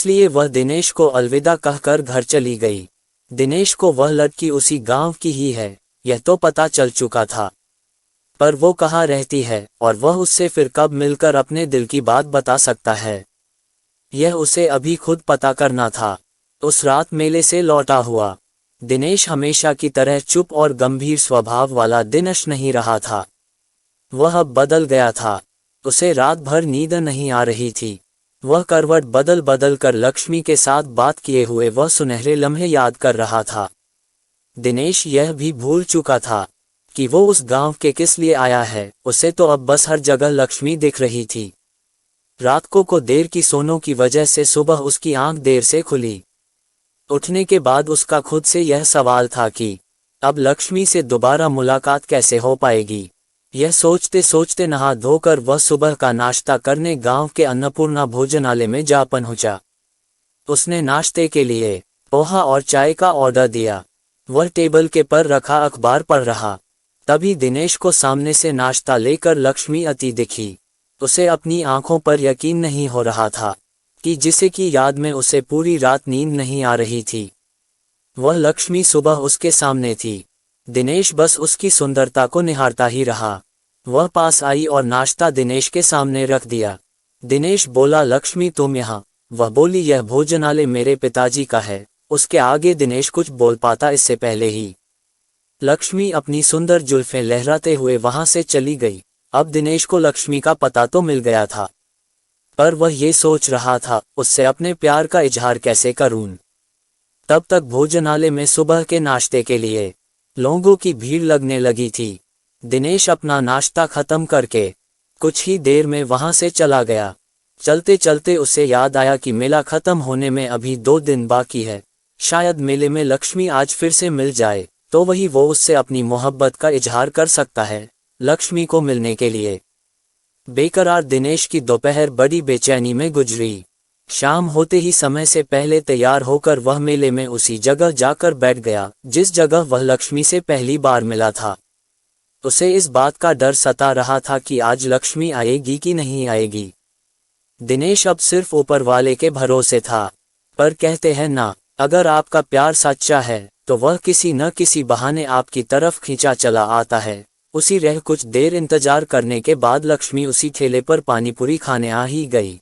इसलिए वह दिनेश को अलविदा कहकर घर चली गई। दिनेश को वह लड़की उसी गांव की ही है, यह तो पता चल चुका था, पर वो कहाँ रहती है और वह उससे फिर कब मिलकर अपने दिल की बात बता सकता है, यह उसे अभी खुद पता करना था। उस रात मेले से लौटा हुआ दिनेश हमेशा की तरह चुप और गंभीर स्वभाव वाला दिनेश नहीं रहा था। वह अब बदल गया था। उसे रात भर नींद नहीं आ रही थी। वह करवट बदल बदल कर लक्ष्मी के साथ बात किए हुए वह सुनहरे लम्हे याद कर रहा था। दिनेश यह भी भूल चुका था कि वो उस गांव के किस लिए आया है। उसे तो अब बस हर जगह लक्ष्मी दिख रही थी। रात को देर की सोने की वजह से सुबह उसकी आंख देर से खुली। उठने के बाद उसका खुद से यह सवाल था कि अब लक्ष्मी से दोबारा मुलाकात कैसे हो पाएगी। यह सोचते सोचते नहा धोकर वह सुबह का नाश्ता करने गांव के अन्नपूर्णा भोजनालय में जा पहुंचा। उसने नाश्ते के लिए पोहा और चाय का ऑर्डर दिया। वह टेबल के पर रखा अखबार पढ़ रहा। तभी दिनेश को सामने से नाश्ता लेकर लक्ष्मी आती दिखी। उसे अपनी आंखों पर यकीन नहीं हो रहा था कि जिसे की याद में उसे पूरी रात नींद नहीं आ रही थी, वह लक्ष्मी सुबह उसके सामने थी। दिनेश बस उसकी सुंदरता को निहारता ही रहा। वह पास आई और नाश्ता दिनेश के सामने रख दिया। दिनेश बोला, लक्ष्मी तुम यहाँ? वह बोली, यह भोजनालय मेरे पिताजी का है। उसके आगे दिनेश कुछ बोल पाता इससे पहले ही लक्ष्मी अपनी सुंदर जुल्फें लहराते हुए वहां से चली गई। अब दिनेश को लक्ष्मी का पता तो मिल गया था, पर वह ये सोच रहा था उससे अपने प्यार का इजहार कैसे करूं। तब तक भोजनालय में सुबह के नाश्ते के लिए लोगों की भीड़ लगने लगी थी। दिनेश अपना नाश्ता खत्म करके कुछ ही देर में वहां से चला गया। चलते चलते उसे याद आया कि मेला खत्म होने में अभी 2 दिन बाकी है। शायद मेले में लक्ष्मी आज फिर से मिल जाए तो वही वो उससे अपनी मोहब्बत का इजहार कर सकता है। लक्ष्मी को मिलने के लिए बेकरार दिनेश की दोपहर बड़ी बेचैनी में गुजरी। शाम होते ही समय से पहले तैयार होकर वह मेले में उसी जगह जाकर बैठ गया जिस जगह वह लक्ष्मी से पहली बार मिला था। उसे इस बात का डर सता रहा था कि आज लक्ष्मी आएगी कि नहीं आएगी। दिनेश अब सिर्फ ऊपर वाले के भरोसे था। पर कहते हैं ना, अगर आपका प्यार सच्चा है तो वह किसी न किसी बहाने आपकी तरफ खींचा चला आता है। उसी रह कुछ देर इंतजार करने के बाद लक्ष्मी उसी ठेले पर पानीपुरी खाने आ ही गई।